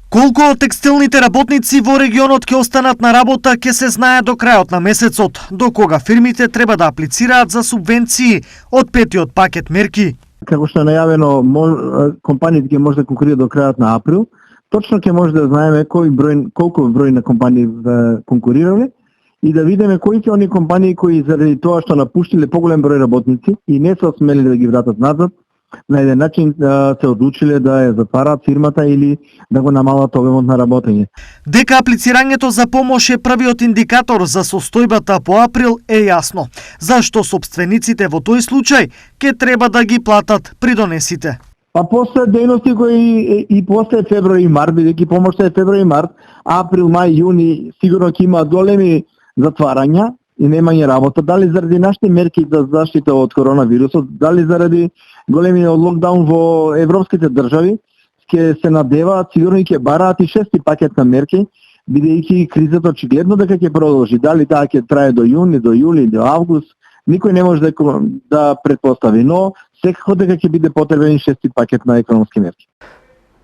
Колку од текстилните работници во регионот ќе останат на работа ќе се знае до крајот на месецот, до кога фирмите треба да аплицираат за субвенции од петиот пакет мерки. Како што е најавено, компаниите ќе може да конкурираат до крајот на април. Точно ќе може да знаеме колку број на компании конкурирале и да видиме кои се оние компании кои заради тоа што напуштиле поголем број работници и не се осмелили да ги вратат назад, на еден начин се одлучиле да ја затвараат фирмата или да го намалат обемот на работење. Дека аплицирањето за помош е првиот индикатор за состојбата по април е јасно, зашто собствениците во тој случај ќе треба да ги платат придонесите. Па после дејности кои и после февруари и март, бидејќи помошта е февруари и март, април, мај, јуни сигурно ќе има големи затварања и немање работа, дали заради нашите мерки за заштита од коронавирусот, дали заради големиот локдаун во европските држави, ќе се надеваат, сигурно ќе бараат и шести пакет на мерки, бидејќи кризата очигледно дека ќе продолжи. Дали таа ќе трае до јуни, до јули, до август, никој не може да претпостави, но секако дека ќе биде потребен и шести пакет на економски мерки.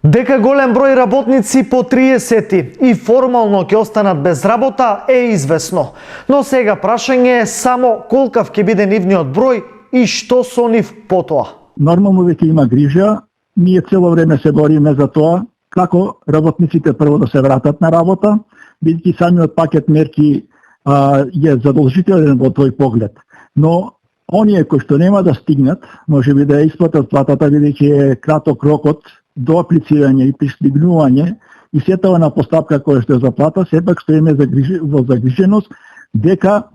Дека голем број работници по 30 и формално ќе останат без работа е известно, но сега прашање е само колкав ќе биде нивниот број и што со нив потоа. Нормално дека има грижа, ние цело време се бориме за тоа како работниците прво да се вратат на работа, бидејќи самиот пакет мерки е задолжителен во тој поглед. Но оние кои што нема да стигнат, може би да ја исплатат платата, бидејќи е краток рокот до аплицирање и пристигнување и сетава на постапка која што е за плата, сепак стоиме во загриженост дека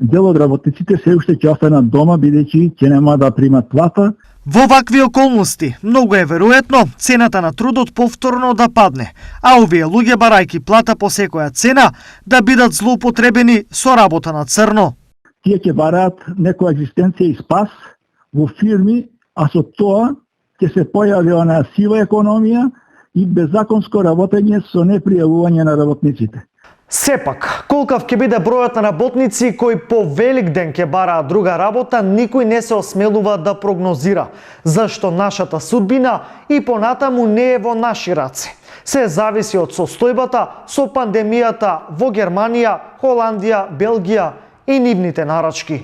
дел од работниците се уште ќе останат дома, бидејќи ќе нема да примат плата. Во вакви околности, многу е веројатно цената на трудот повторно да падне, а овие луѓе барајки плата по секоја цена да бидат злоупотребени со работа на црно. Тие ќе бараат некоја екзистенција и спас во фирми, а со тоа ќе се појави онаа сива економија и беззаконско работење со непријавување на работниците. Сепак, колкав ќе биде бројот на работници кои по Велик ден ќе бараат друга работа, никој не се осмелува да прогнозира, зашто нашата судбина и понатаму не е во наши раце. Се зависи од состојбата со пандемијата во Германија, Холандија, Белгија и нивните нарачки.